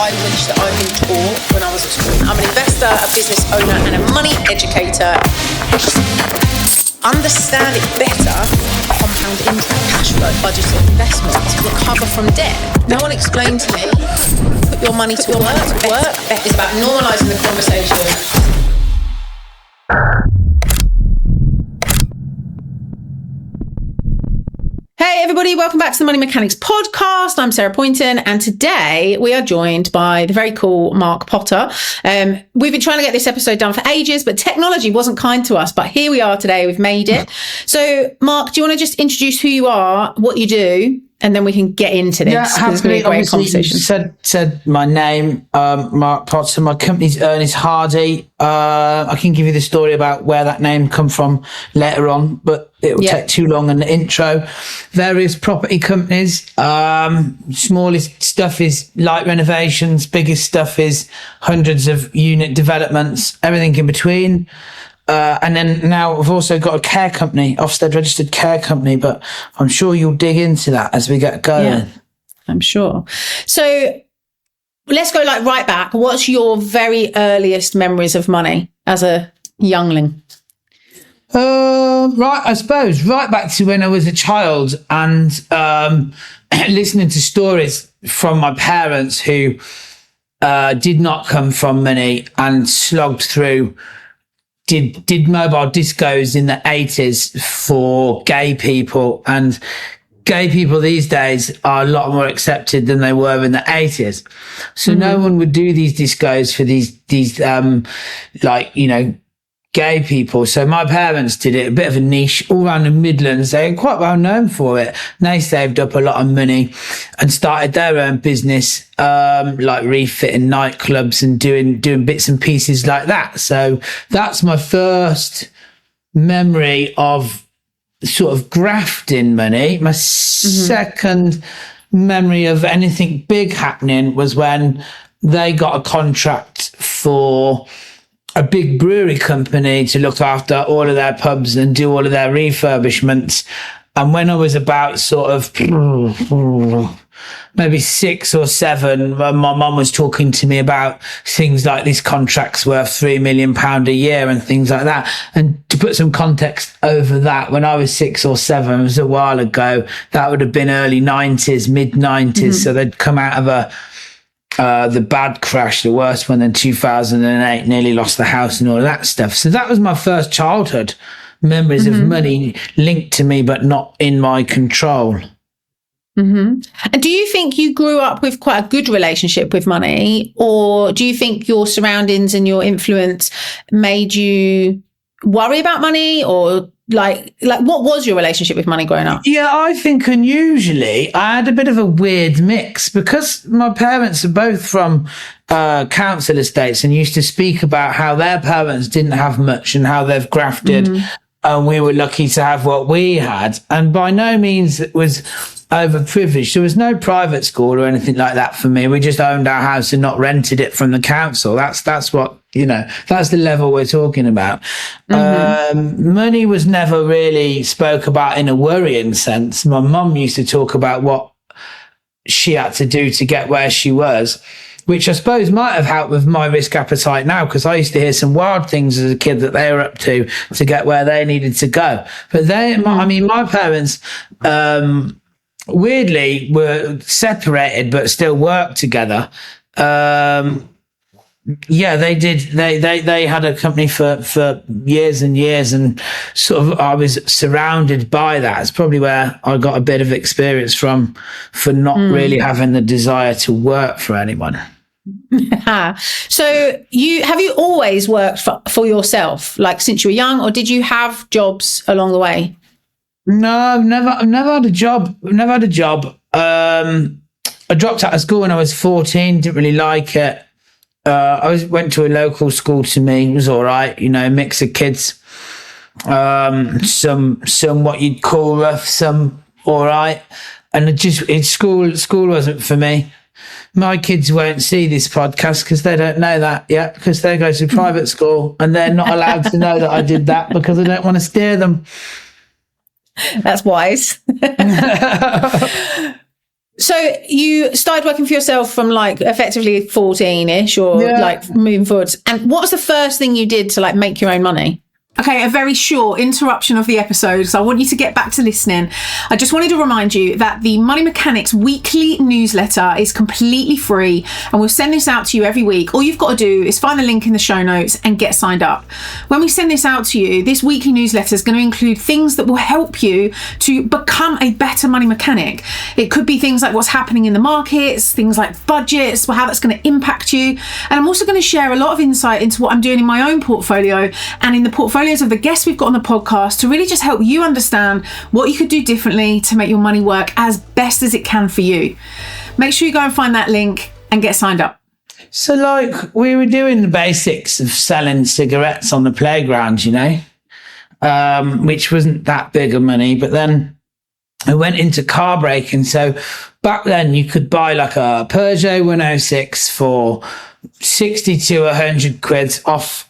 I wish that I'd been taught when I was at school. I'm an investor, a business owner, and a money educator. Understand it better, compound interest, cash flow, budgeting, investments, recover from debt. No one explained to me, put your money to work. It's about normalising the conversation. Hey everybody, welcome back to the Money Mechanics podcast. I'm Sarah Poynton, and today we are joined by the very cool Mark Potter. We've been trying to get this episode done for ages, but technology wasn't kind to us, but here we are today, we've made it. So Mark, do you want to just introduce who you are, what you do, and then we can get into this? Yeah, happily. Obviously, you said my name, Mark Potter. My company's Ernest Hardy. I can give you the story about where that name come from later on, but it will take too long in the intro. Various property companies. Smallest stuff is light renovations. Biggest stuff is hundreds of unit developments. Everything in between. And then now I've also got a care company, Ofsted registered care company, but I'm sure you'll dig into that as we get going. Yeah, I'm sure. So let's go like right back. What's your very earliest memories of money as a youngling? Right, I suppose right back to when I was a child and listening to stories from my parents who did not come from money and slogged through. Did mobile discos in the 80s for gay people, and gay people these days are a lot more accepted than they were in the 80s. So no one would do these discos for these gay people. So my parents did it, a bit of a niche all around the Midlands. They're quite well known for it. And they saved up a lot of money and started their own business, like refitting nightclubs and doing bits and pieces like that. So that's my first memory of sort of grafting money. My second memory of anything big happening was when they got a contract for a big brewery company to look after all of their pubs and do all of their refurbishments. And when I was about sort of maybe 6 or 7, my mum was talking to me about things like this contract's worth £3 million a year and things like that. And to put some context over that, when I was 6 or 7, it was a while ago, that would have been early 90s, mid 90s. So they'd come out of the bad crash, the worst one in 2008, nearly lost the house and all of that stuff. So that was my first childhood memories of money linked to me, but not in my control. And do you think you grew up with quite a good relationship with money, or do you think your surroundings and your influence made you worry about money, or like what was your relationship with money growing up? Yeah, I think unusually I had a bit of a weird mix because my parents are both from council estates and used to speak about how their parents didn't have much and how they've grafted and we were lucky to have what we had. And by no means it was overprivileged. There was no private school or anything like that for me. We just owned our house and not rented it from the council. That's what, that's the level we're talking about. Money was never really spoke about in a worrying sense. My mum used to talk about what she had to do to get where she was, which I suppose might have helped with my risk appetite now, because I used to hear some wild things as a kid that they were up to get where they needed to go. But my parents, weirdly were separated but still worked together. They did. They had a company for years and years, and sort of I was surrounded by that. It's probably where I got a bit of experience from for not really having the desire to work for anyone. So have you always worked for yourself, like since you were young, or did you have jobs along the way? No, I've never had a job. I dropped out of school when I was 14. Didn't really like it. I went to a local school to me. It was all right, mix of kids. Some what you'd call rough, some all right. And school wasn't for me. My kids won't see this podcast because they don't know that yet, because they go to private school and they're not allowed to know that I did that because I don't want to steer them. That's wise. So you started working for yourself from like effectively 14-ish or like moving forwards. And what was the first thing you did to like make your own money? Okay, a very short interruption of the episode, so I want you to get back to listening. I just wanted to remind you that the Money Mechanics weekly newsletter is completely free, and we'll send this out to you every week. All you've got to do is find the link in the show notes and get signed up. When we send this out to you, this weekly newsletter is going to include things that will help you to become a better money mechanic. It could be things like what's happening in the markets, things like budgets, how that's going to impact you. And I'm also going to share a lot of insight into what I'm doing in my own portfolio and in the portfolio of the guests we've got on the podcast to really just help you understand what you could do differently to make your money work as best as it can for you. Make sure you go and find that link and get signed up. So like we were doing the basics of selling cigarettes on the playground, you know, which wasn't that big of money, but then I went into car braking. So back then you could buy like a Peugeot 106 for 60 to 100 quid off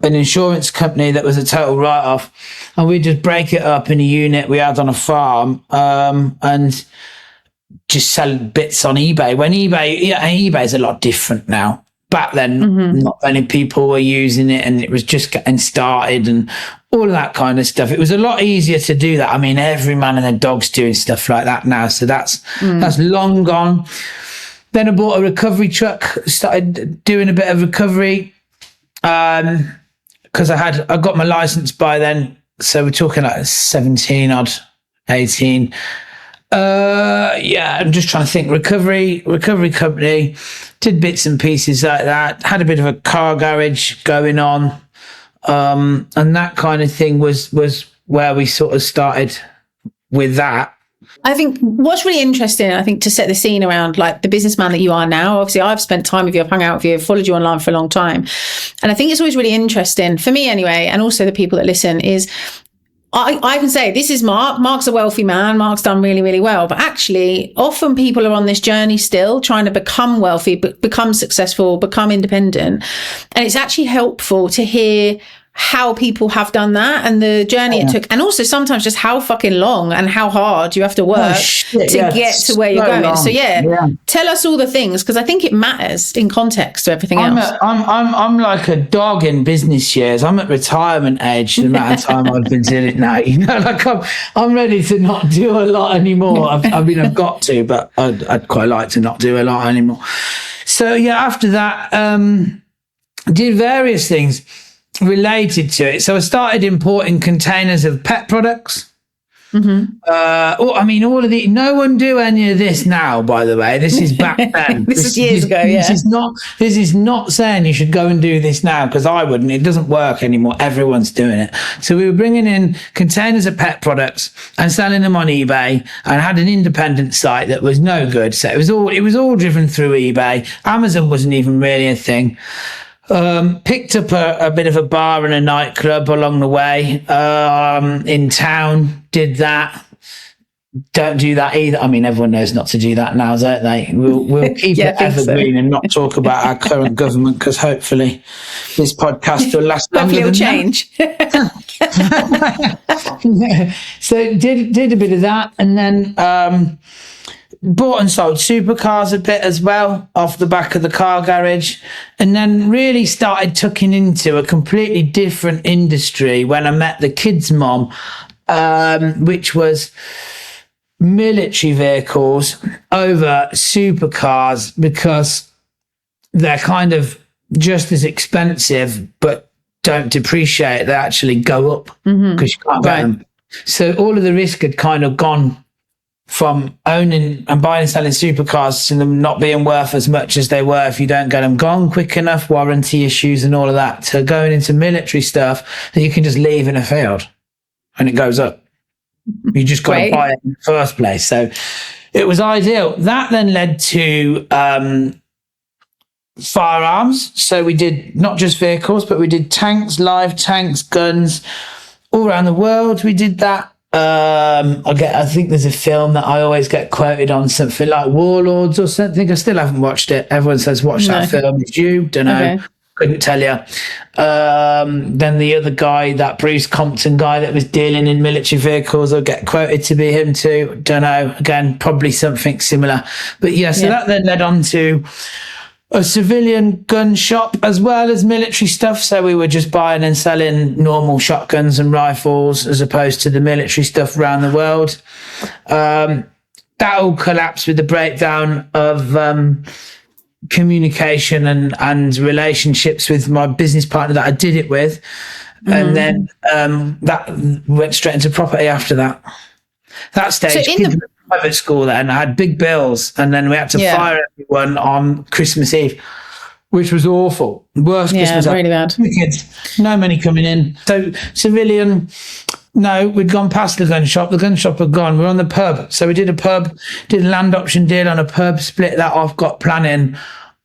an insurance company that was a total write-off, and we just break it up in a unit we had on a farm, and just sell bits on eBay. When eBay is a lot different now. Back then, not many people were using it, and it was just getting started and all of that kind of stuff. It was a lot easier to do that. I mean, every man and their dog's doing stuff like that now, so that's long gone. Then I bought a recovery truck, started doing a bit of recovery, because I got my license by then. So we're talking like 17 odd, 18. I'm just trying to think. Recovery company, did bits and pieces like that. Had a bit of a car garage going on, and that kind of thing was where we sort of started with that. I think what's really interesting, I think, to set the scene around like the businessman that you are now, obviously I've spent time with you, I've hung out with you, I've followed you online for a long time. And I think it's always really interesting for me anyway, and also the people that listen, is I can say this is Mark. Mark's a wealthy man. Mark's done really, really well. But actually, often people are on this journey still trying to become wealthy, become successful, become independent. And it's actually helpful to hear how people have done that and the journey it took, and also sometimes just how fucking long and how hard you have to work to get to where you're going. Long. So tell us all the things, because I think it matters in context to everything else. I'm like a dog in business years. I'm at retirement age. The amount of time I've been doing it now, you know, like I'm ready to not do a lot anymore. I've got to, but I'd quite like to not do a lot anymore. So after that, did various things related to it. So I started importing containers of pet products. All of the, no one do any of this now, by the way. This is back then. this is years ago. This is not saying you should go and do this now, because I wouldn't. It doesn't work anymore. Everyone's doing it. So we were bringing in containers of pet products and selling them on eBay, and had an independent site that was no good. So it was all driven through eBay. Amazon wasn't even really a thing. Picked up a bit of a bar and a nightclub along the way in town. Did that. Don't do that either. I mean, everyone knows not to do that now, don't they? We'll keep it evergreen and not talk about our current government, because hopefully this podcast will last longer. Hopefully it'll change. So did a bit of that, and then bought and sold supercars a bit as well off the back of the car garage, and then really started tucking into a completely different industry when I met the kids' mom, which was military vehicles over supercars, because they're kind of just as expensive but don't depreciate. They actually go up because you can't get them. So all of the risk had kind of gone from owning and buying and selling supercars to them not being worth as much as they were if you don't get them gone quick enough, warranty issues and all of that, to going into military stuff that you can just leave in a field and it goes up. You just got to buy it in the first place. So it was ideal. That then led to firearms. So we did not just vehicles, but we did tanks, live tanks, guns, all around the world. We did that. I think there's a film that I always get quoted on, something like Warlords or something. I still haven't watched it. Everyone says watch that film. It's you, don't know. Okay. Couldn't tell you. Then the other guy, that Bruce Compton guy that was dealing in military vehicles, I'll get quoted to be him too. Don't know. Again, probably something similar. But yeah, so that then led on to a civilian gun shop as well as military stuff. So we were just buying and selling normal shotguns and rifles as opposed to the military stuff around the world. That all collapsed with the breakdown of communication and relationships with my business partner that I did it with. And then that went straight into property after that. That stage, kids were in private school then. I had big bills, and then we had to fire everyone on Christmas Eve, which was awful. Worst Christmas ever. Really bad. Kids, no money coming in. So civilian, no, we'd gone past the gun shop. The gun shop had gone. We were on the pub. So we did a land option deal on a pub, split that off, got planning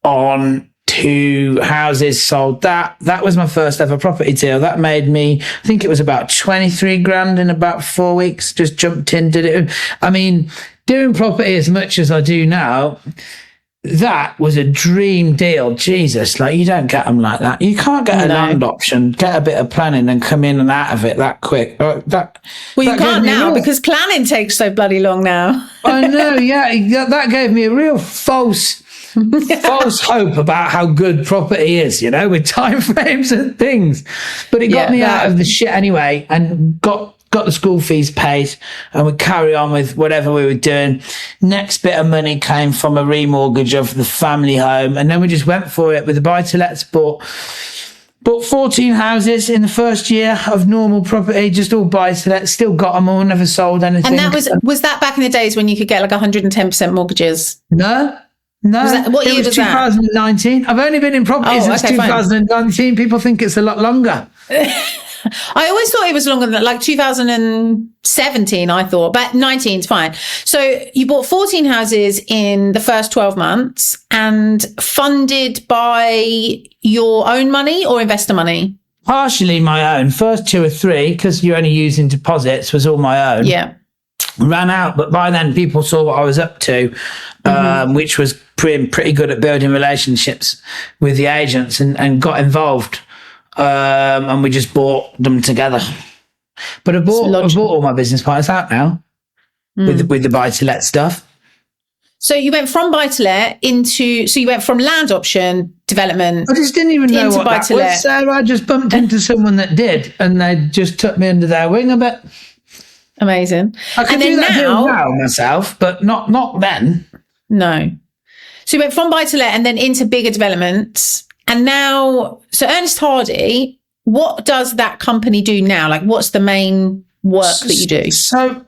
on 2 houses, sold that. That was my first ever property deal. That made me, I think it was about 23 grand in about 4 weeks. Just jumped in, did it. I mean, doing property as much as I do now, that was a dream deal. Jesus, like, you don't get them like that. You can't get a land option, get a bit of planning and come in and out of it that quick. You can't now because planning takes so bloody long now. I know, that gave me a real false hope about how good property is, with time frames and things. But it got me out of the shit anyway, and got the school fees paid, and we carry on with whatever we were doing. Next bit of money came from a remortgage of the family home, and then we just went for it with the buy-to-lets. Bought 14 houses in the first year of normal property, just all buy-to-lets. Still got them all, never sold anything. And that was that back in the days when you could get like 110% mortgages? No. What year was 2019. I've only been in property since 2019. People think it's a lot longer. I always thought it was longer than like 2017, I thought, but 19 is fine. So you bought 14 houses in the first 12 months and funded by your own money or investor money? Partially my own. First 2 or 3, because you're only using deposits, was all my own. Yeah. Ran out, but by then people saw what I was up to, which was pretty good at building relationships with the agents and got involved. And we just bought them together. But I bought all my business partners out now with the buy-to-let stuff. So you went from buy-to-let so you went from land option development. I just didn't even know what that was, Sarah. I just bumped into someone that did, and they just took me under their wing a bit. Amazing. I could do that now myself, but not then. No. So you went from buy-to-let and then into bigger developments. And now, so Ernest Hardy, what does that company do now? Like, what's the main work that you do? So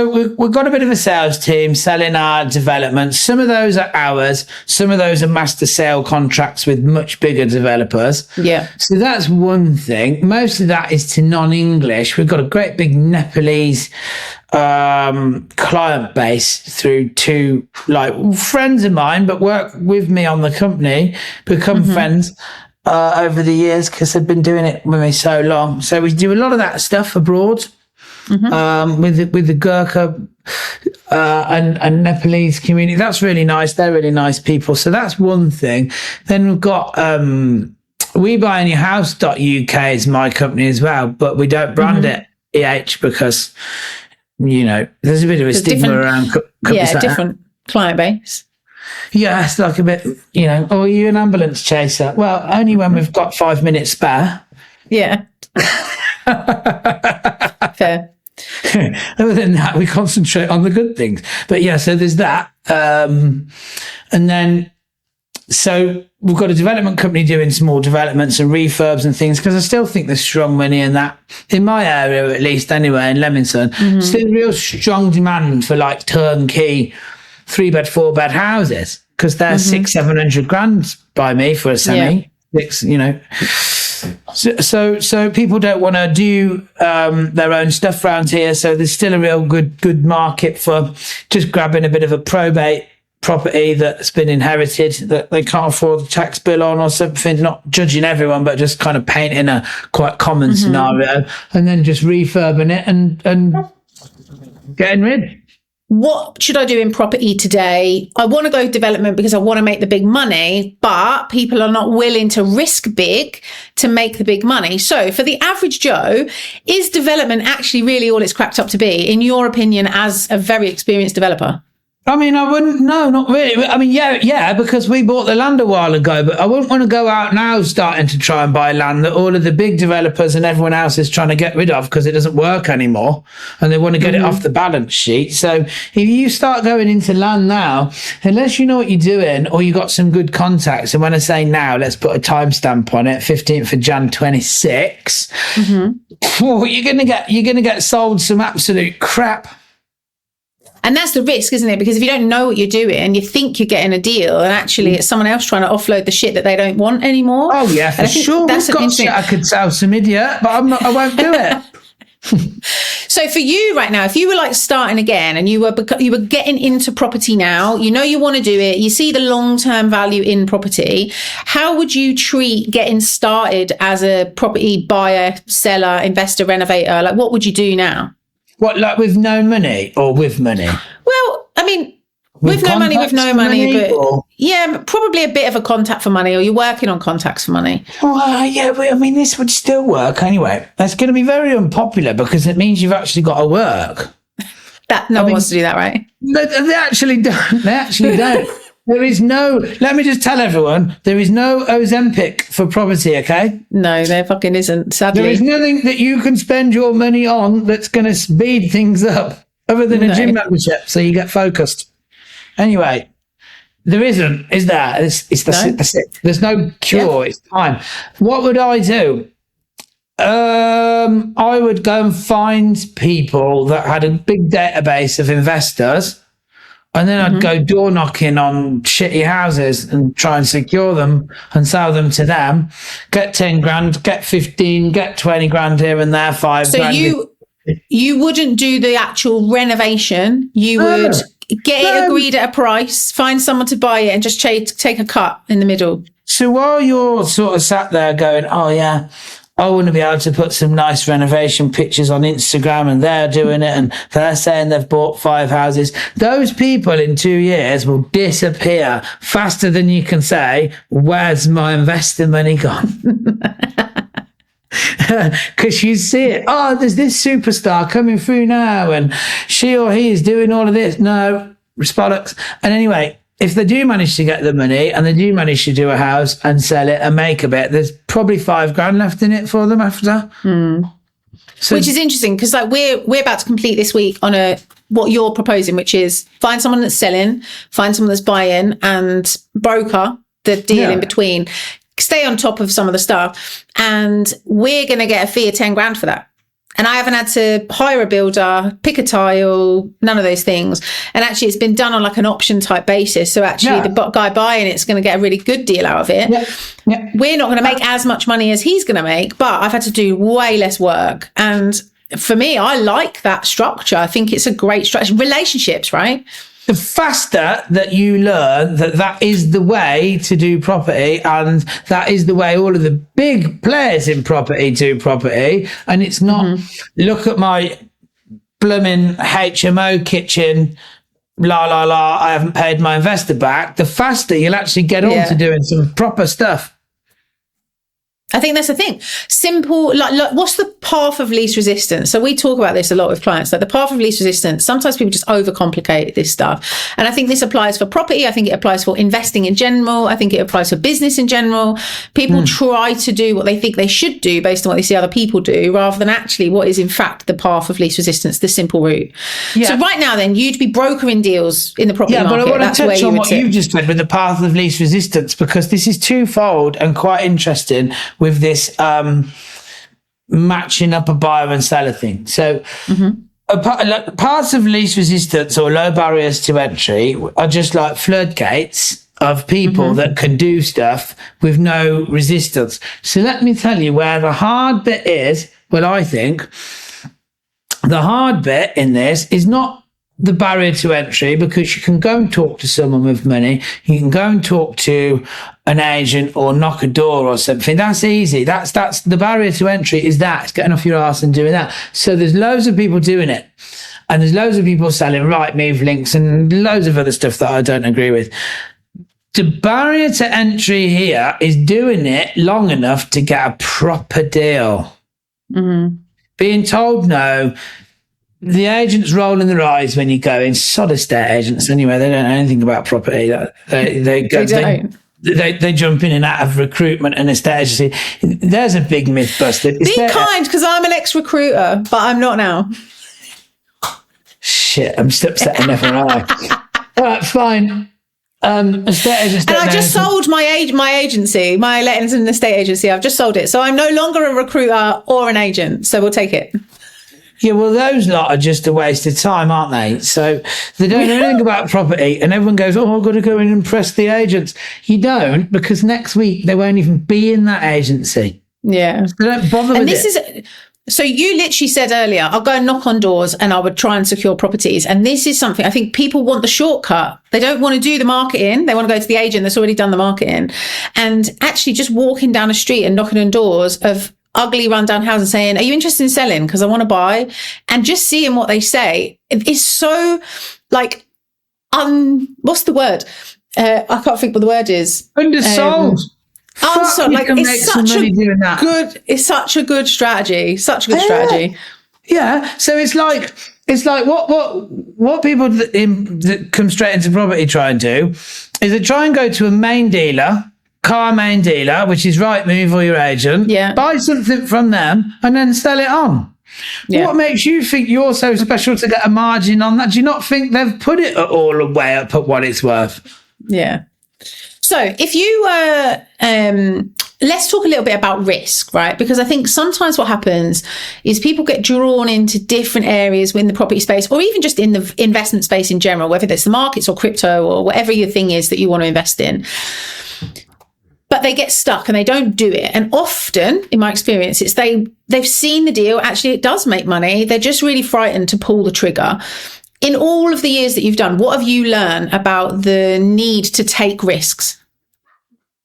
we've got a bit of a sales team selling our developments. Some of those are ours. Some of those are master sale contracts with much bigger developers. Yeah. So that's one thing. Most of that is to non-English. We've got a great big Nepalese client base through 2 like friends of mine, but work with me on the company, become friends over the years because they've been doing it with me so long. So we do a lot of that stuff abroad. With the Gurkha and Nepalese community. That's really nice. They're really nice people. So that's one thing. Then we've got WeBuyAnyHouse.uk is my company as well, but we don't brand it EH because, there's a bit of a stigma around companies like different client base. Yeah, it's like a bit, are you an ambulance chaser? Well, only when we've got 5 minutes spare. Yeah. Fair. Other than that, we concentrate on the good things. But yeah, so there's that. And then, so we've got a development company doing small developments and refurbs and things, because I still think there's strong money in that. In my area, at least anyway, in Leamington, still real strong demand for like turnkey 3-bed, 4-bed houses, because they're 600-700 grand by me for a semi. So people don't want to do their own stuff around here. So there's still a real good market for just grabbing a bit of a probate property that's been inherited that they can't afford the tax bill on or something. Not judging everyone, but just kind of painting a quite common scenario, and then just refurbing it and getting rid. what should I do in property today? I want to go development because I want to make the big money, but people are not willing to risk big to make the big money. So for the average Joe, is development actually really all it's cracked up to be, in your opinion, as a very experienced developer? I mean, I wouldn't, no, not really. I mean, yeah, because we bought the land a while ago, but I wouldn't want to go out now starting to try and buy land that all of the big developers and everyone else is trying to get rid of because it doesn't work anymore and they want to get it off the balance sheet. So if you start going into land now, unless you know what you're doing or you got some good contacts, and when I say now, let's put a timestamp on it, 15th of Jan 26, you're going to get sold some absolute crap. And that's the risk, isn't it? Because if you don't know what you're doing, you think you're getting a deal, and actually it's someone else trying to offload the shit that they don't want anymore. Oh yeah, for sure. That's got shit I could sell some idiot, but I won't do it. So for you right now, if you were like starting again and you were getting into property now, you know you want to do it, you see the long-term value in property, how would you treat getting started as a property buyer, seller, investor, renovator? Like, what would you do now? What, like with no money or with money? Well, I mean, with no money, but yeah, probably a bit of a contact for money, or you're working on contacts for money. Well, yeah, I mean, this would still work anyway. That's going to be very unpopular because it means you've actually got to work. No one wants to do that, right? They actually don't. They actually don't. There is no, let me just tell everyone, there is no Ozempic for property, okay? No, there fucking isn't, sadly. There is nothing that you can spend your money on that's going to speed things up other than a gym membership, so you get focused. Anyway, there isn't, is there? That's it. There's no cure, It's time. What would I do? I would go and find people that had a big database of investors. And then I'd go door knocking on shitty houses and try and secure them and sell them to them. Get 10 grand, get 15, get 20 grand here and there, 5 grand. So you wouldn't do the actual renovation. You would get it agreed at a price, find someone to buy it and just take a cut in the middle. So while you're sort of sat there going, oh yeah, I want to be able to put some nice renovation pictures on Instagram and they're doing it and they're saying they've bought 5 houses. Those people in 2 years will disappear faster than you can say, where's my investor money gone? Because you see it. Oh, there's this superstar coming through now and she or he is doing all of this. No, bollocks. And anyway, if they do manage to get the money and they do manage to do a house and sell it and make a bit, there's probably 5 grand left in it for them after. So, which is interesting because like we're about to complete this week on what you're proposing, which is find someone that's selling, find someone that's buying, and broker the deal in between. Stay on top of some of the stuff, and we're going to get a fee of 10 grand for that. And I haven't had to hire a builder, pick a tile, none of those things. And actually, it's been done on like an option type basis. So actually, the guy buying it's going to get a really good deal out of it. We're not going to make as much money as he's going to make, but I've had to do way less work. And for me, I like that structure. I think it's a great structure. Relationships, right? The faster that you learn that is the way to do property, and that is the way all of the big players in property do property, and it's not look at my blooming HMO kitchen, la la la, I haven't paid my investor back. The faster you'll actually get on to doing some proper stuff. I think that's the thing. Simple, like, what's the path of least resistance? So we talk about this a lot with clients, like the path of least resistance. Sometimes people just overcomplicate this stuff. And I think this applies for property. I think it applies for investing in general. I think it applies for business in general. People try to do what they think they should do based on what they see other people do, rather than actually what is in fact the path of least resistance, the simple route. So right now then, you'd be brokering deals in the property market. But I want to touch on what you just said with the path of least resistance, because this is twofold and quite interesting with this matching up a buyer and seller thing. So parts of least resistance or low barriers to entry are just like floodgates of people that can do stuff with no resistance. So let me tell you where the hard bit is. Well, I think the hard bit in this is not the barrier to entry, because you can go and talk to someone with money. You can go and talk to an agent or knock a door or something. That's easy. That's the barrier to entry is that. It's getting off your arse and doing that. So there's loads of people doing it. and there's loads of people selling Rightmove links and loads of other stuff that I don't agree with. The barrier to entry here is doing it long enough to get a proper deal. Mm-hmm. Being told no, the agents rolling their eyes when you go in. Sod estate agents anyway. They don't know anything about property. They jump in and out of recruitment and estate agency. There's a big myth busted. Be kind, because I'm an ex-recruiter, but I'm not now. Shit, I'm just upsetting everyone. All right, fine. Estate agents. And I just sold my agency, my lettings and estate agency. I've just sold it, so I'm no longer a recruiter or an agent. So we'll take it. Yeah, well, those lot are just a waste of time, aren't they? So they don't know anything about property, and everyone goes, "Oh, I've got to go in and impress the agents." You don't, because next week they won't even be in that agency. Yeah, they don't bother with it. So you literally said earlier, I'll go and knock on doors and I would try and secure properties. And this is something I think people want the shortcut. They don't want to do the marketing. They want to go to the agent that's already done the marketing. And actually just walking down a street and knocking on doors of ugly rundown houses saying, are you interested in selling? Because I want to buy. And just seeing what they say is so like, what's the word? I can't think what the word is. Undersold. Like it's such a good strategy. Such a good strategy. Yeah. So it's like what people that come straight into property try and do is they try and go to a main dealer, car main dealer, which is Rightmove or your agent, buy something from them and then sell it on. Yeah. What makes you think you're so special to get a margin on that? Do you not think they've put it all the way up at what it's worth? Yeah. So if you let's talk a little bit about risk, right? Because I think sometimes what happens is people get drawn into different areas within the property space, or even just in the investment space in general, whether it's the markets or crypto or whatever your thing is that you want to invest in. But they get stuck and they don't do it. And often, in my experience, it's they've seen the deal. Actually, it does make money. They're just really frightened to pull the trigger. In all of the years that you've done, what have you learned about the need to take risks?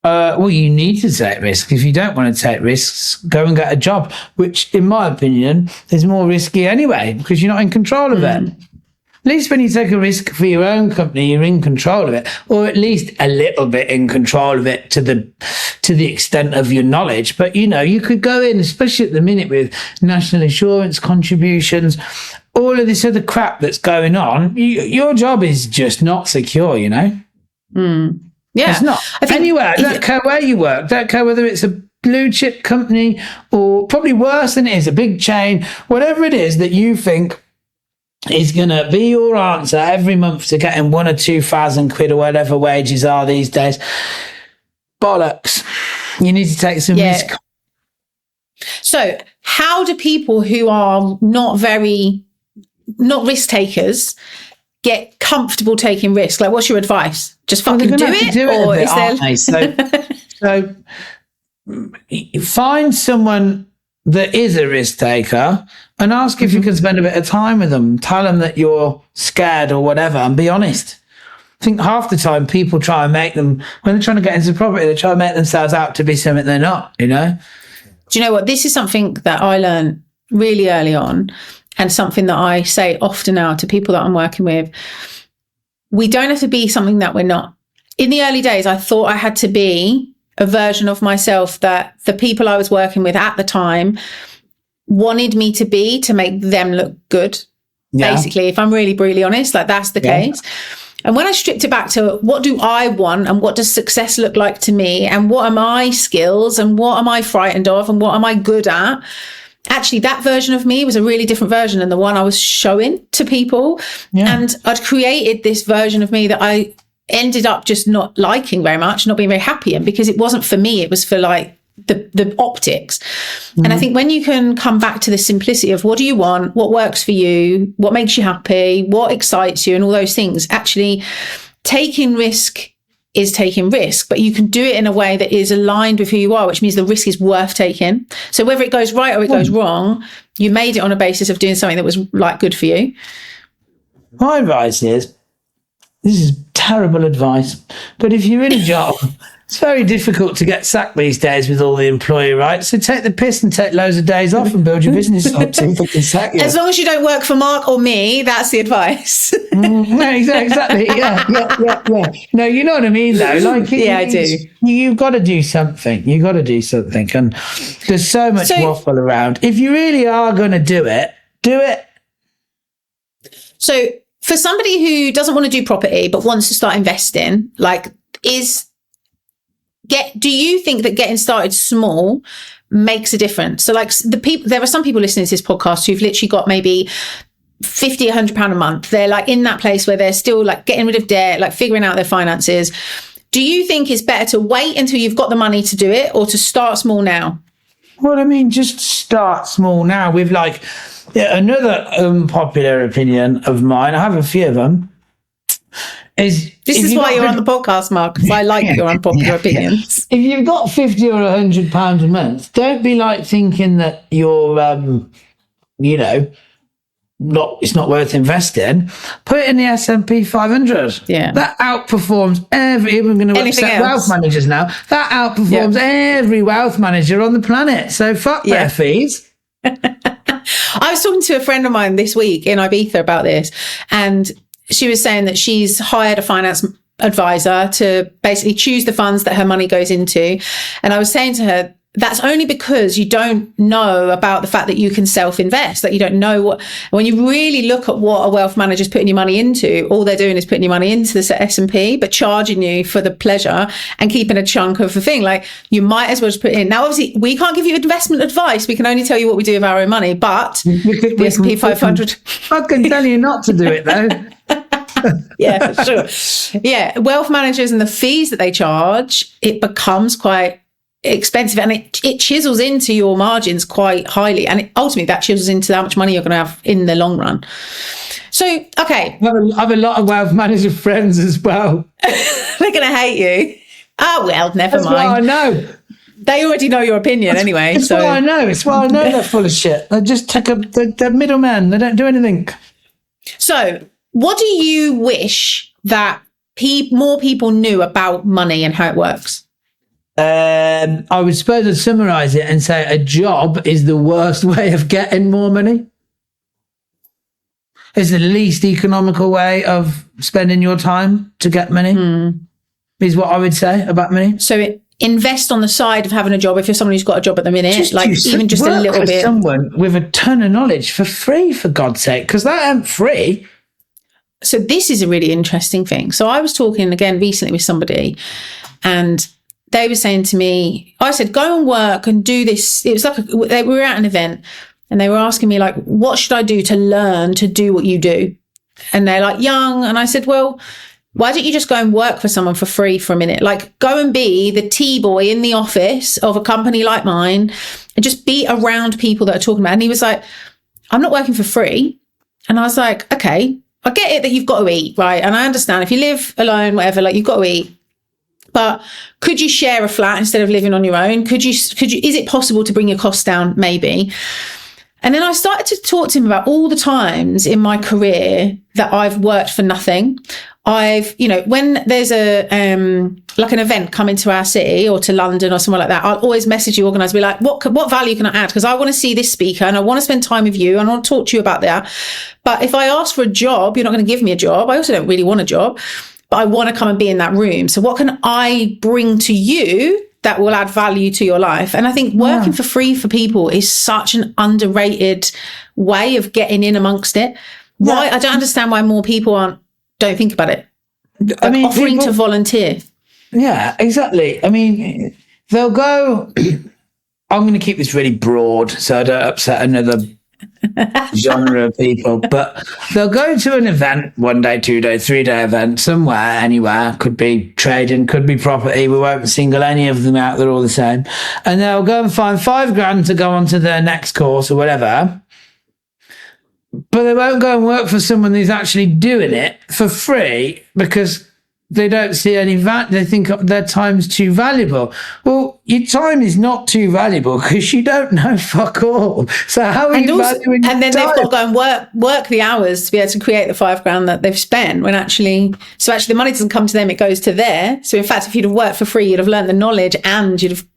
Well, you need to take risks. If you don't want to take risks, go and get a job, which, in my opinion, is more risky anyway, because you're not in control of it. At least when you take a risk for your own company, you're in control of it, or at least a little bit in control of it to the extent of your knowledge. But, you could go in, especially at the minute with national insurance contributions, all of this other crap that's going on. Your job is just not secure, Yeah. It's not. Anywhere. I don't care where you work. Don't care whether it's a blue chip company or probably worse than it is, a big chain, whatever it is that you think is going to be your answer every month to getting 1,000 or 2,000 quid or whatever wages are these days. Bollocks. You need to take some risk. So how do people who are not risk taktakers get comfortable taking risks? Like, what's your advice? Just fucking do it? Or is there... So find someone that is a risk taker and ask if you can spend a bit of time with them. Tell them that you're scared or whatever and be honest. I think half the time people try and make them, when they're trying to get into property, they try and make themselves out to be something they're not, Do you know what? This is something that I learned really early on, and something that I say often now to people that I'm working with. We don't have to be something that we're not. In the early days, I thought I had to be a version of myself that the people I was working with at the time wanted me to be to make them look good. Yeah. Basically, if I'm really, really honest, like that's the case. And when I stripped it back to what do I want and what does success look like to me and what are my skills and what am I frightened of and what am I good at? Actually, that version of me was a really different version than the one I was showing to people. Yeah. And I'd created this version of me that I ended up just not liking very much, not being very happy in, because it wasn't for me. It was for like the optics. Mm-hmm. And I think when you can come back to the simplicity of what do you want, what works for you, what makes you happy, what excites you and all those things, actually taking risk is taking risk, but you can do it in a way that is aligned with who you are, which means the risk is worth taking. So whether it goes right or it goes wrong, you made it on a basis of doing something that was like good for you. My advice is this is terrible advice, but if you're in a job, it's very difficult to get sacked these days with all the employee rights. So take the piss and take loads of days off and build your business up so they can sack you. As long as you don't work for Mark or me, that's the advice. Exactly. Yeah. No, you know what I mean, though. Like, I do. You've got to do something. You've got to do something. And there's so much waffle around. If you really are going to do it, do it. So for somebody who doesn't want to do property but wants to start investing, like, do you think that getting started small makes a difference? So like there are some people listening to this podcast who've literally got maybe £50, £100 a month. They're like in that place where they're still like getting rid of debt, like figuring out their finances. Do you think it's better to wait until you've got the money to do it, or to start small now? Well, I mean, just start small now with like another unpopular opinion of mine. I have a few of them. This is why you're on the podcast, Mark, because I like your unpopular opinions. If you've got £50 or £100 a month, don't be like thinking that you're, it's not worth investing. Put it in the S&P 500. Yeah, that outperforms even going to upset wealth managers now. That outperforms every wealth manager on the planet. So fuck their fees. I was talking to a friend of mine this week in Ibiza about this, and she was saying that she's hired a finance advisor to basically choose the funds that her money goes into. And I was saying to her, that's only because you don't know about the fact that you can self-invest, that you don't know when you really look at what a wealth manager's putting your money into, all they're doing is putting your money into the S&P, but charging you for the pleasure and keeping a chunk of the thing. Like, you might as well just put it in. Now, obviously, we can't give you investment advice. We can only tell you what we do with our own money, but the S&P 500. I can tell you not to do it, though. Yeah, for sure. Yeah, wealth managers and the fees that they charge, it becomes quite expensive, and it chisels into your margins quite highly, and ultimately that chisels into how much money you're going to have in the long run. So, okay. I have a lot of wealth manager friends as well. They're going to hate you. Oh, well, never mind. That's what I know. They already know your opinion anyway. It's what I know. It's why I know they're full of shit. They just take they're middlemen. They don't do anything. So, what do you wish that more people knew about money and how it works? I would suppose I'd summarise it and say a job is the worst way of getting more money. It's the least economical way of spending your time to get money, is what I would say about money. So invest on the side of having a job if you're someone who's got a job at the minute, just even just a little bit. Someone with a ton of knowledge for free, for God's sake, because that ain't free. So this is a really interesting thing. So I was talking again recently with somebody, and they were saying to me, I said, go and work and do this. It was like we were at an event, and they were asking me, like, what should I do to learn to do what you do? And they're like, young. And I said, well, why don't you just go and work for someone for free for a minute? Like, go and be the T-boy in the office of a company like mine and just be around people that are talking about it. And he was like, I'm not working for free. And I was like, okay, I get it that you've got to eat, right? And I understand if you live alone, whatever, like, you've got to eat. But could you share a flat instead of living on your own? Is it possible to bring your costs down? Maybe. And then I started to talk to him about all the times in my career that I've worked for nothing. When there's like an event coming to our city or to London or somewhere like that, I'll always message you, organise, be like, what value can I add? Because I want to see this speaker and I want to spend time with you and I want to talk to you about that. But if I ask for a job, you're not going to give me a job. I also don't really want a job, but I want to come and be in that room. So what can I bring to you that will add value to your life? And I think working for free for people is such an underrated way of getting in amongst it. Why? I don't understand why more people don't think about it. I mean, offering to volunteer. Yeah, exactly. I mean, they'll go, I'm going to keep this really broad so I don't upset another genre of people, but they'll go to an event, 1 day, 2 day, 3 day event, somewhere, anywhere, could be trading, could be property, we won't single any of them out, they're all the same, and they'll go and find £5,000 to go on to their next course or whatever, but they won't go and work for someone who's actually doing it for free because they don't see any value. They think their time's too valuable. Well, your time is not too valuable because you don't know fuck all. So how are you valuing And then time? they've got to go and work the hours to be able to create the £5,000 that they've spent. When actually the money doesn't come to them; it goes to there. So in fact, if you'd have worked for free, you'd have learned the knowledge, and you'd have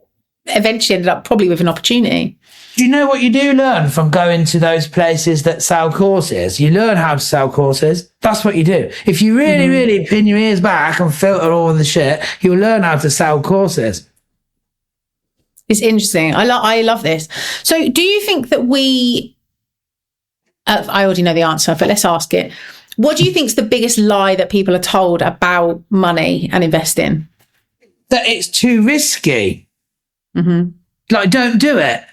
eventually ended up probably with an opportunity. Do you know what you do learn from going to those places that sell courses? You learn how to sell courses. That's what you do. If you really, really pin your ears back and filter all the shit, you'll learn how to sell courses. It's interesting. I love this. So do you think that I already know the answer, but let's ask it. What do you think is the biggest lie that people are told about money and investing? That it's too risky. Mm-hmm. Like, don't do it.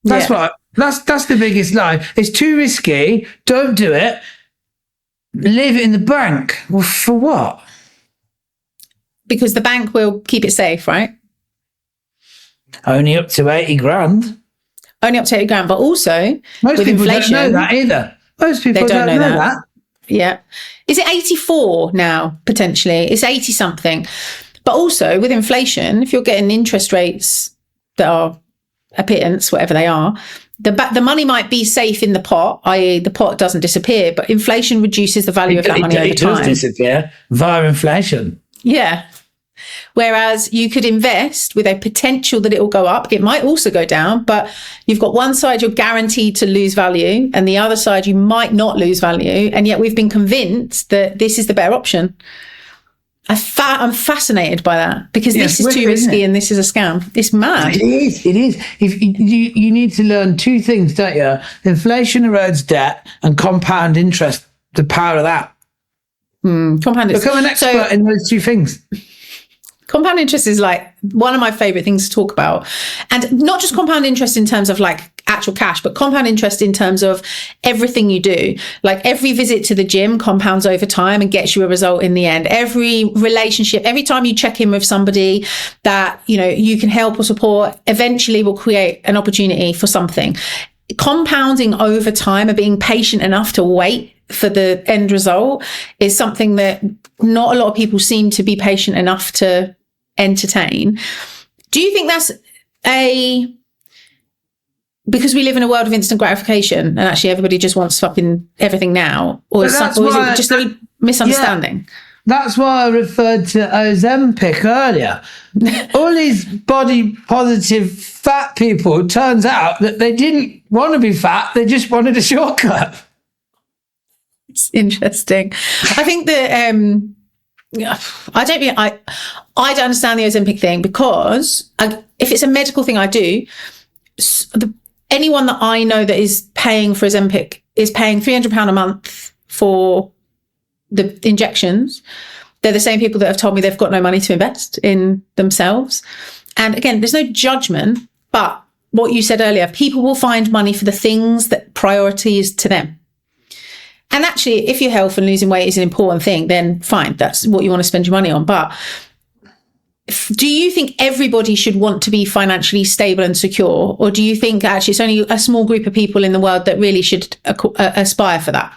That's that's the biggest lie. It's too risky. Don't do it. Leave it in the bank. Well, for what? Because the bank will keep it safe, right? Only up to 80 grand. Only up to 80 grand, but also Most with people inflation, don't know that either. Most people don't know that. that. Yeah. Is it 84 now, potentially? It's 80 something. But also with inflation, if you're getting interest rates that are a pittance, whatever they are, the money might be safe in the pot, i.e. the pot doesn't disappear, but inflation reduces the value of that money over time. It does disappear via inflation. Yeah. Whereas you could invest with a potential that it will go up. It might also go down, but you've got one side you're guaranteed to lose value and the other side you might not lose value. And yet we've been convinced that this is the better option. I'm fascinated by that because this is too risky and this is a scam. It's mad. It is. If you need to learn two things, don't you? Inflation erodes debt and compound interest, the power of that. Compound interest. Become an expert in those two things. Compound interest is like one of my favorite things to talk about. And not just compound interest in terms of like actual cash, but compound interest in terms of everything you do. Like every visit to the gym compounds over time and gets you a result in the end. Every relationship, every time you check in with somebody that, you know, you can help or support, eventually will create an opportunity for something. Compounding over time and being patient enough to wait for the end result is something that not a lot of people seem to be patient enough to entertain. Do you think that's because we live in a world of instant gratification and actually everybody just wants fucking everything now? Or is it just a misunderstanding? Yeah. That's why I referred to Ozempic earlier. All these body positive fat people, it turns out that they didn't want to be fat, they just wanted a shortcut. It's interesting. I think that I don't understand the Ozempic thing because if it's a medical thing, I do. Anyone that I know that is paying for Ozempic is paying £300 a month for the injections. They're the same people that have told me they've got no money to invest in themselves. And again, there's no judgment, but what you said earlier, people will find money for the things that priority is to them. And actually, if your health and losing weight is an important thing, then fine, that's what you want to spend your money on. But do you think everybody should want to be financially stable and secure? Or do you think actually it's only a small group of people in the world that really should aspire for that?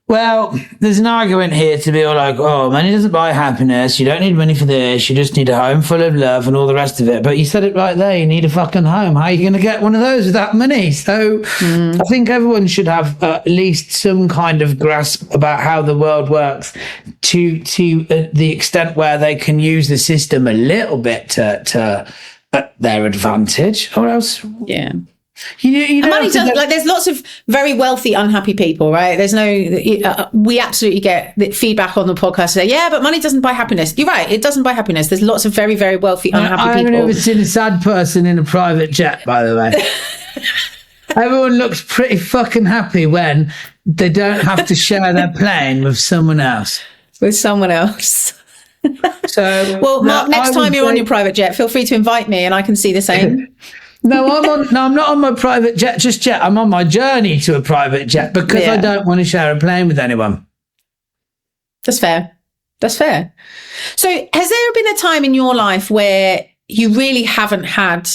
Well, there's an argument here to be all like, oh, money doesn't buy happiness. You don't need money for this. You just need a home full of love and all the rest of it. But you said it right there. You need a fucking home. How are you going to get one of those without money? So I think everyone should have at least some kind of grasp about how the world works to the extent where they can use the system a little bit to their advantage, or else... Yeah. You know, money does, like, there's lots of very wealthy, unhappy people, right? There's no, we absolutely get the feedback on the podcast say, yeah, but money doesn't buy happiness. You're right, it doesn't buy happiness. There's lots of very, very wealthy, unhappy people. I've never seen a sad person in a private jet, by the way. Everyone looks pretty fucking happy when they don't have to share their plane with someone else. With someone else. So, well, Mark, next time you're on your private jet, feel free to invite me and I can see the same. No, I'm not on my private jet just yet. I'm on my journey to a private jet because I don't want to share a plane with anyone. That's fair. That's fair. So has there been a time in your life where you really haven't had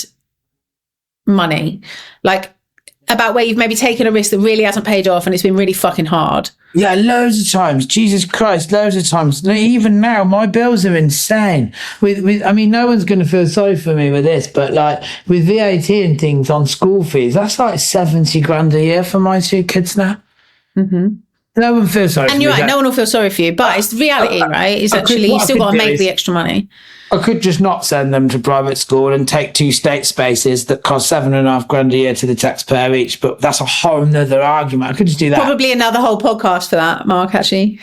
money? Like, about where you've maybe taken a risk that really hasn't paid off and it's been really fucking hard? Yeah, loads of times. Jesus Christ, loads of times. Even now, my bills are insane. I mean, no one's going to feel sorry for me with this, but like with VAT and things on school fees, that's like 70 grand a year for my 2 kids now. Mm-hmm. No one feels sorry for me. And you're right, no one will feel sorry for you, but it's reality, right? It's actually, you still got to make the extra money. I could just not send them to private school and take 2 state spaces that cost 7.5 grand a year to the taxpayer each, but that's a whole nother argument. I could just do that. Probably another whole podcast for that, Mark, actually.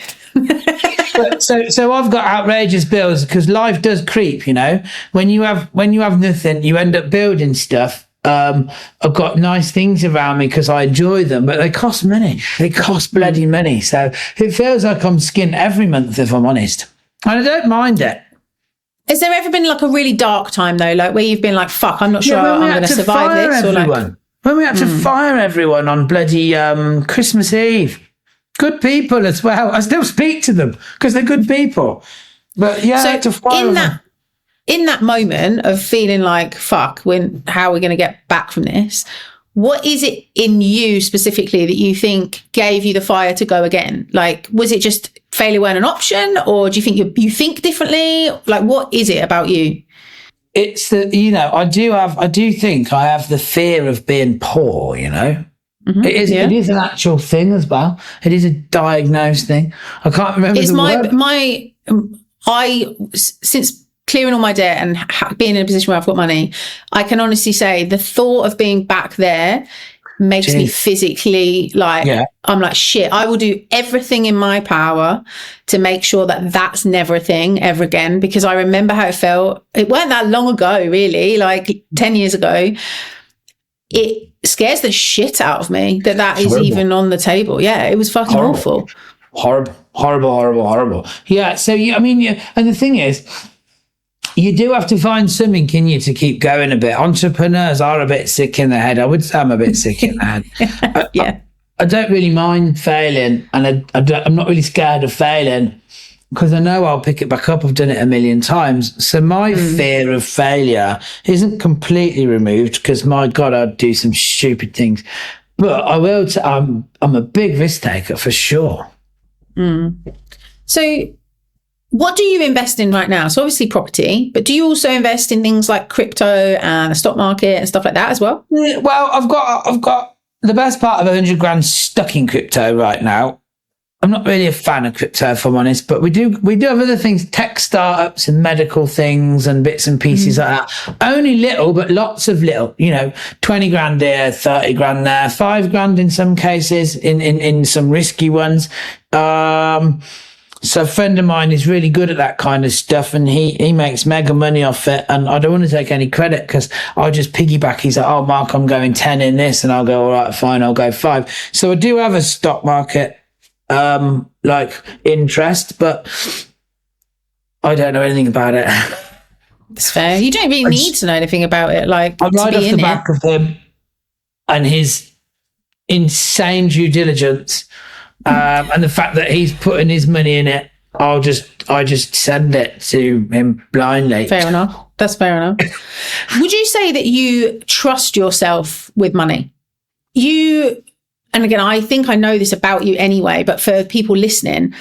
So I've got outrageous bills because life does creep, you know. When you have nothing, you end up building stuff. I've got nice things around me because I enjoy them, but they cost money. They cost bloody money. So it feels like I'm skint every month, if I'm honest. And I don't mind it. Has there ever been like a really dark time though, like where you've been like, fuck, I'm not sure I'm going to survive this? Or like, when we had to fire everyone on bloody Christmas Eve. Good people as well. I still speak to them because they're good people. But yeah, so to fire in that moment of feeling like, fuck, how are we going to get back from this? What is it in you specifically that you think gave you the fire to go again? Like, was it just failure weren't an option, or do you think you think differently? Like, what is it about you? It's that, you know, I do think I have the fear of being poor, you know. Mm-hmm. It is an actual thing as well. It is a diagnosed thing. I can't remember since clearing all my debt and being in a position where I've got money, I can honestly say the thought of being back there makes me physically I'm like, shit, I will do everything in my power to make sure that that's never a thing ever again, because I remember how it felt. It weren't that long ago, really, like 10 years ago. It scares the shit out of me that is even on the table. Yeah, it was fucking awful. Horrible. Yeah, so, and the thing is, you do have to find something in you to keep going a bit. Entrepreneurs are a bit sick in the head. I would say I'm a bit sick in the head. Yeah. I don't really mind failing, and I'm not really scared of failing because I know I'll pick it back up. I've done it a million times. So my fear of failure isn't completely removed because, my God, I'd do some stupid things. But I will say I'm a big risk taker for sure. So what do you invest in right now? So obviously property, but do you also invest in things like crypto and the stock market and stuff like that as well? Well, I've got the best part of 100 grand stuck in crypto right now. I'm not really a fan of crypto, if I'm honest, but we do have other things, tech startups and medical things and bits and pieces like that. Only little, but lots of little, 20 grand here, 30 grand there, 5 grand in some cases, in some risky ones. So a friend of mine is really good at that kind of stuff, and he makes mega money off it. And I don't want to take any credit because I'll just piggyback. He's like, oh, Mark, I'm going 10 in this. And I'll go, all right, fine, I'll go 5. So I do have a stock market, interest, but I don't know anything about it. It's fair. You don't really need to know anything about it. Like, I'm right off the back of him and his insane due diligence. And the fact that he's putting his money in it, I just send it to him blindly. Fair enough. That's fair enough. Would you say that you trust yourself with money? And again, I think I know this about you anyway, but for people listening,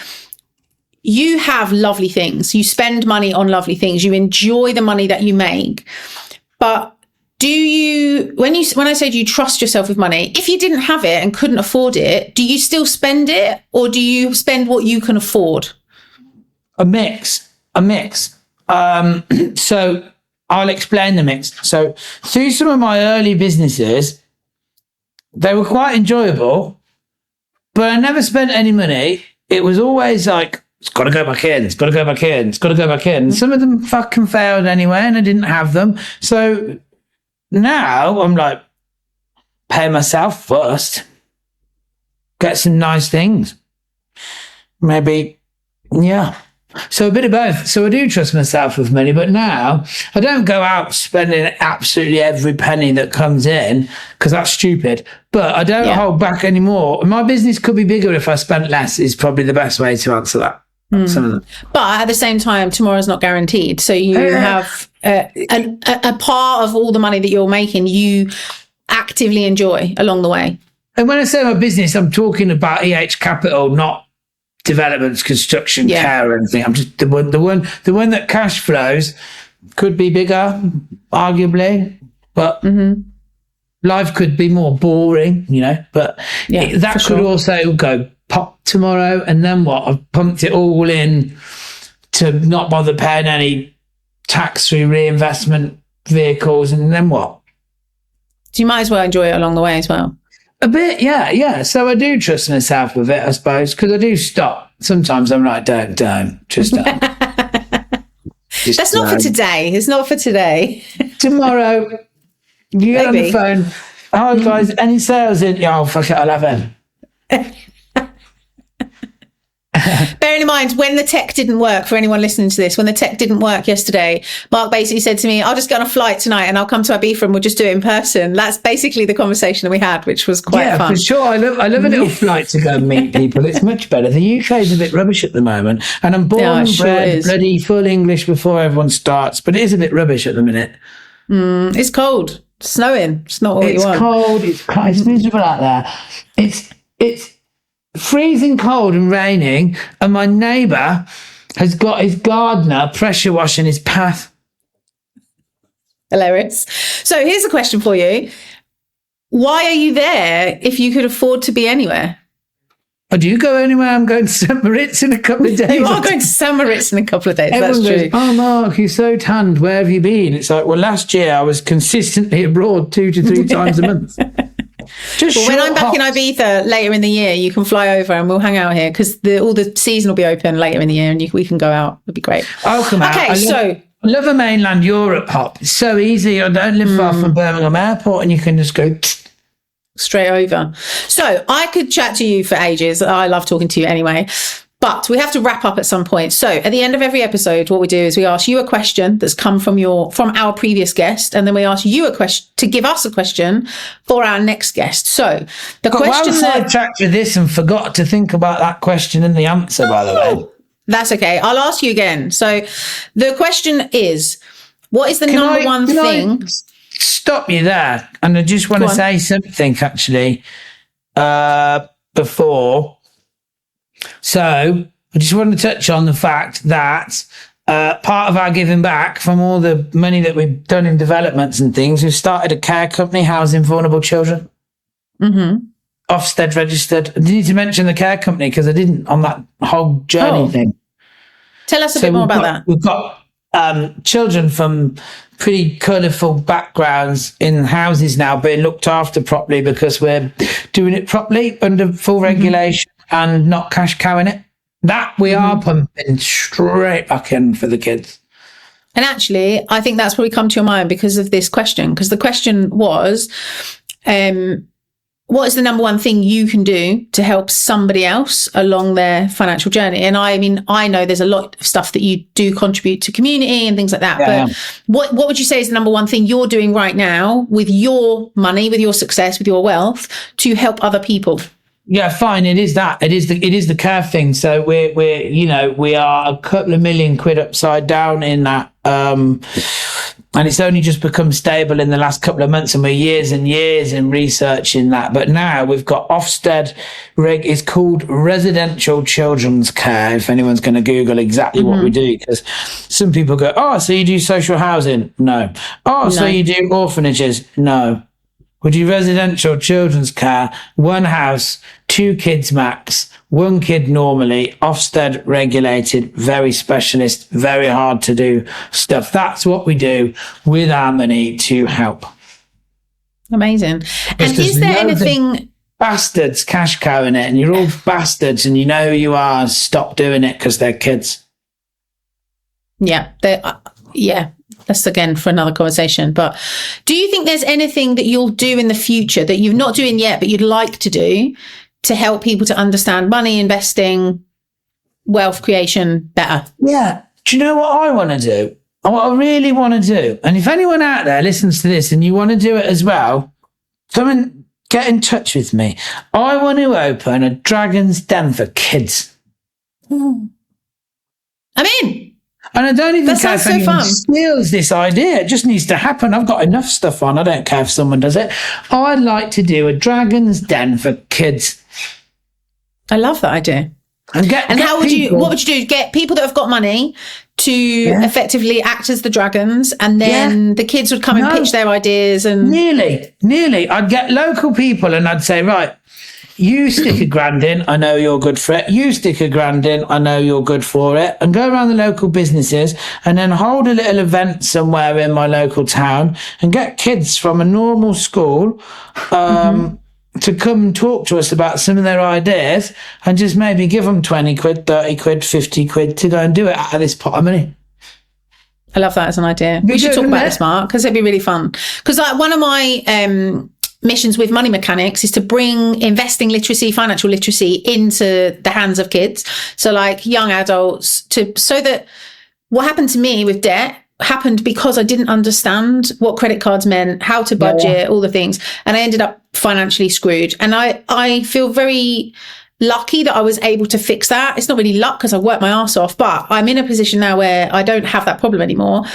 you have lovely things. You spend money on lovely things. You enjoy the money that you make. But do you, when I say do you trust yourself with money, if you didn't have it and couldn't afford it, do you still spend it, or do you spend what you can afford? A mix. So I'll explain the mix. So through some of my early businesses, they were quite enjoyable, but I never spent any money. It was always like, it's got to go back in. It's got to go back in. It's got to go back in. Some of them fucking failed anyway, and I didn't have them. So now I'm like, pay myself first, get some nice things. Maybe, yeah. So a bit of both. So I do trust myself with money, but now I don't go out spending absolutely every penny that comes in because that's stupid. But I don't hold back anymore. My business could be bigger if I spent less is probably the best way to answer that. But at the same time, tomorrow's not guaranteed. So you have a part of all the money that you're making, you actively enjoy along the way? And when I say my business, I'm talking about Capital, not developments, construction, care, or anything. I'm just the one that cash flows. Could be bigger, arguably, but life could be more boring, But that could also go pop tomorrow, and then what? I've pumped it all in to not bother paying any tax through reinvestment vehicles, and then what? So you might as well enjoy it along the way as well. A bit, yeah. So I do trust myself with it, I suppose, because I do stop. Sometimes I'm like, don't, just don't. That's not for today. It's not for today. Tomorrow, you get on the phone. Hi, guys, any sales in? Yeah, fuck it, I'll have it. Bearing in mind, when the tech didn't work, for anyone listening to this, when the tech didn't work yesterday, Mark basically said to me, I'll just get on a flight tonight and I'll come to Ibiza and we'll just do it in person. That's basically the conversation that we had, which was quite fun. Yeah, for sure. I love a little flight to go and meet people. It's much better. The UK is a bit rubbish at the moment, and I'm born and bred bloody full English before everyone starts, but it is a bit rubbish at the minute. It's cold. It's snowing. It's not what you want. It's cold. It's miserable out there. It's freezing cold and raining, and my neighbour has got his gardener pressure washing his path. Hilarious. So here's a question for you. Why are you there if you could afford to be anywhere? Oh, do you go anywhere? I'm going to St. Moritz in a couple of days. You are going to St. Moritz in a couple of days. Everyone That's goes, true. oh, Mark, you're so tanned. Where have you been? It's like, well, last year I was consistently abroad 2 to 3 times a month. When I'm back in Ibiza later in the year, you can fly over and we'll hang out here because all the season will be open later in the year and we can go out. It'll be great. I'll come out. I love a mainland Europe hop. It's so easy. I don't live far from Birmingham Airport, and you can just go straight over. So I could chat to you for ages. I love talking to you anyway. But we have to wrap up at some point. So at the end of every episode, what we do is we ask you a question that's come from our previous guest, and then we ask you a question to give us a question for our next guest. So the question I sidetracked with this and forgot to think about that question and the answer, by the way. That's okay. I'll ask you again. So the question is, what is the number one thing? Stop you there. And I just want to say something actually before. So I just want to touch on the fact that part of our giving back from all the money that we've done in developments and things, we've started a care company housing vulnerable children. Ofsted registered. I need to mention the care company because I didn't on that whole journey thing. Tell us a bit more about that. We've got children from pretty colourful backgrounds in houses now being looked after properly because we're doing it properly under full regulation and not cash cowing it. That we are pumping straight back in for the kids. And actually, I think that's probably come to your mind because of this question. Because the question was, what is the number one thing you can do to help somebody else along their financial journey? And I mean, I know there's a lot of stuff that you do contribute to community and things like that. But what would you say is the number one thing you're doing right now with your money, with your success, with your wealth to help other people? Yeah, fine. It is that. It is the care thing. So we are a couple of million quid upside down in that. And it's only just become stable in the last couple of months, and we're years and years in researching that. But now we've got Ofsted it's called residential children's care, if anyone's going to Google exactly what we do, because some people go, oh, so you do social housing? No. Oh, so you do orphanages? No. We do residential children's care, one house, 2 kids max, 1 kid normally, Ofsted regulated, very specialist, very hard to do stuff. That's what we do with our money to help. Amazing. And is there anything... Bastards cash cowing it, and you're all bastards and you know who you are, stop doing it because they're kids. Yeah, that's again for another conversation. But do you think there's anything that you'll do in the future that you're not doing yet, but you'd like to do to help people to understand money, investing, wealth creation better? Yeah. Do you know what I want to do? What I really want to do, and if anyone out there listens to this and you want to do it as well, come and get in touch with me. I want to open a Dragon's Den for kids. I'm in. And I don't even That care if sounds so anyone fun. steals this idea. It just needs to happen. I've got enough stuff on. I don't care if someone does it. I'd like to do a dragon's den for kids. I love that idea. And what would you do? Get people that have got money to effectively act as the dragons, and then the kids would come and pitch their ideas. And nearly. I'd get local people and I'd say, right, you stick £1,000 in, I know you're good for it. You stick £1,000 in, I know you're good for it. And go around the local businesses and then hold a little event somewhere in my local town and get kids from a normal school to come and talk to us about some of their ideas, and just maybe give them 20 quid, 30 quid, 50 quid to go and do it out of this pot of money. I love that as an idea. We should talk about this, Mark, because it'd be really fun. Because one of my missions with Money Mechanics is to bring investing literacy, financial literacy into the hands of kids. So like young adults, so that what happened to me with debt happened because I didn't understand what credit cards meant, how to budget, all the things. And I ended up financially screwed. And I feel very lucky that I was able to fix that. It's not really luck because I worked my ass off, but I'm in a position now where I don't have that problem anymore.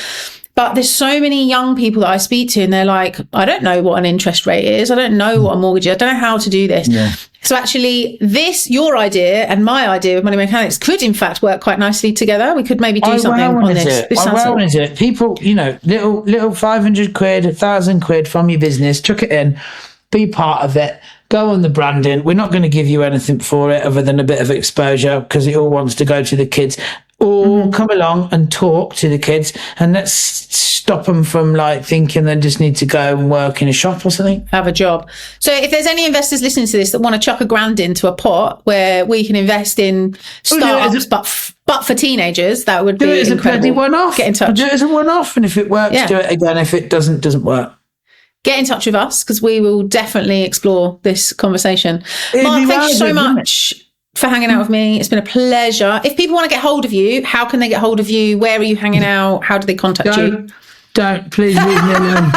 But there's so many young people that I speak to and they're like, I don't know what an interest rate is. I don't know what a mortgage is. I don't know how to do this. Yeah. So actually your idea and my idea of Money Mechanics could in fact work quite nicely together. We could maybe do something on this. Is it? People, little 500 quid, 1,000 quid from your business, chuck it in, be part of it. Go on the branding. We're not going to give you anything for it other than a bit of exposure because it all wants to go to the kids. Or come along and talk to the kids, and let's stop them from thinking they just need to go and work in a shop or something. Have a job. So if there's any investors listening to this that want to chuck £1,000 into a pot where we can invest in startups, but for teenagers, that would be incredible. Do it as a bloody one-off. Get in touch. Do it as a one-off, and if it works, do it again. If it doesn't work. Get in touch with us because we will definitely explore this conversation. Mark, thank you so much for hanging out with me. It's been a pleasure. If people want to get hold of you, how can they get hold of you? Where are you hanging out? How do they contact you? Don't, please leave me alone.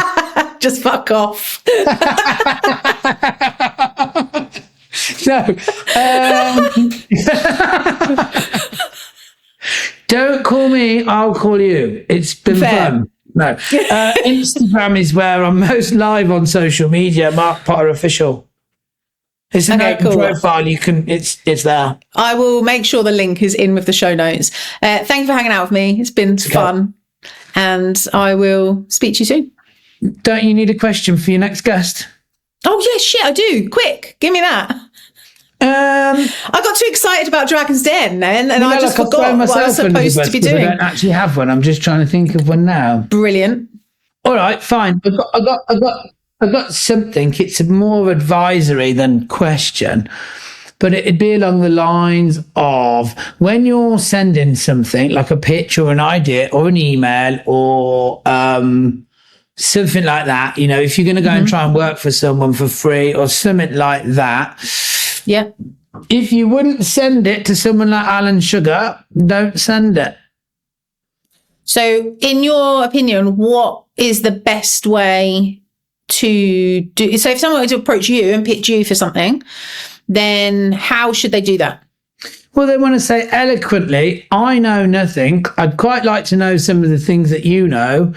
Just fuck off. No. Don't call me, I'll call you. It's been fun. No. Instagram is where I'm most live on social media, Mark Potter Official. It's an open profile. You can. It's there. I will make sure the link is in with the show notes. Thank you for hanging out with me. It's been fun, and I will speak to you soon. Don't you need a question for your next guest? Oh yeah, shit, I do. Quick, give me that. I got too excited about Dragon's Den, and I just forgot what I was supposed to be doing. I don't actually have one. I'm just trying to think of one now. Brilliant. All right, fine. I got something. It's more advisory than question, but it'd be along the lines of when you're sending something like a pitch or an idea or an email or something like that, if you're going to go and try and work for someone for free or something like that. Yeah. If you wouldn't send it to someone like Alan Sugar, don't send it. So in your opinion, what is the best way to do? So if someone were to approach you and pitch you for something, then how should they do that? Well, they want to say eloquently, I know nothing. I'd quite like to know some of the things that you know.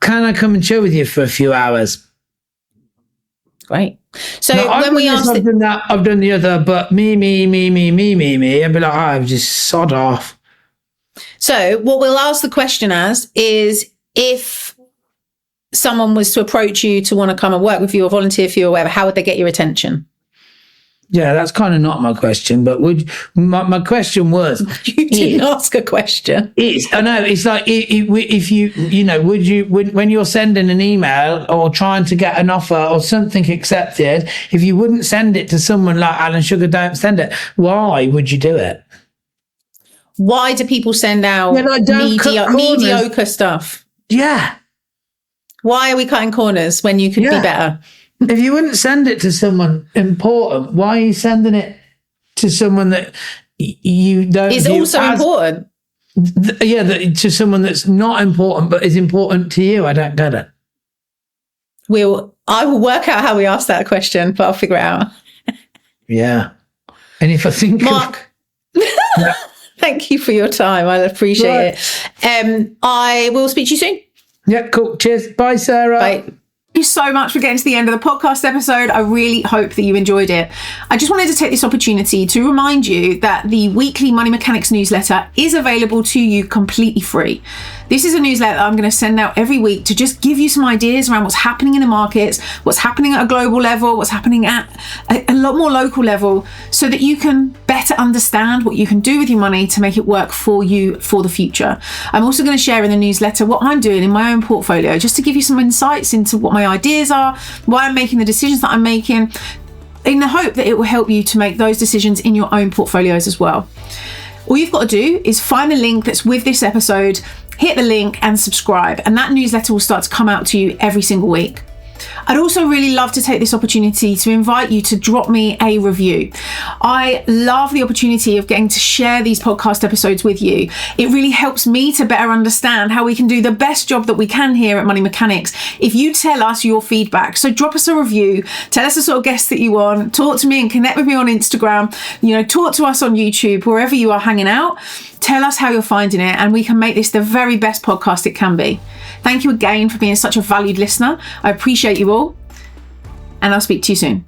Can I come and chill with you for a few hours? Great. So when we asked, I've done the other, but me, I'd be like, I've just sod off. So what we'll ask the question as is, if someone was to approach you to want to come and work with you or volunteer for you or whatever, how would they get your attention? Yeah, that's kind of not my question, but my question was... You didn't ask a question. I know, it's like if you, when you're sending an email or trying to get an offer or something accepted, if you wouldn't send it to someone like Alan Sugar, don't send it. Why would you do it? Why do people send out mediocre stuff? Yeah. Why are we cutting corners when you could be better? If you wouldn't send it to someone important, why are you sending it to someone that you don't... Is also important. To someone that's not important but is important to you. I don't get it. I will work out how we ask that question, but I'll figure it out. Yeah. And if I think... Mark. Thank you for your time. I appreciate it. I will speak to you soon. Yeah, cool. Cheers. Bye, Sarah. Bye. Thank you so much for getting to the end of the podcast episode. I really hope that you enjoyed it. I just wanted to take this opportunity to remind you that the weekly Money Mechanics newsletter is available to you completely free. This is a newsletter that I'm going to send out every week to just give you some ideas around what's happening in the markets, what's happening at a global level, what's happening at a lot more local level, so that you can better understand what you can do with your money to make it work for you for the future. I'm also going to share in the newsletter what I'm doing in my own portfolio, just to give you some insights into what my ideas are, why I'm making the decisions that I'm making, in the hope that it will help you to make those decisions in your own portfolios as well. All you've got to do is find the link that's with this episode, hit the link and subscribe, and that newsletter will start to come out to you every single week. I'd also really love to take this opportunity to invite you to drop me a review. I love the opportunity of getting to share these podcast episodes with you. It really helps me to better understand how we can do the best job that we can here at Money Mechanics if you tell us your feedback. So drop us a review, tell us the sort of guests that you want, talk to me and connect with me on Instagram, talk to us on YouTube, wherever you are hanging out. Tell us how you're finding it, and we can make this the very best podcast it can be. Thank you again for being such a valued listener. I appreciate you all, and I'll speak to you soon.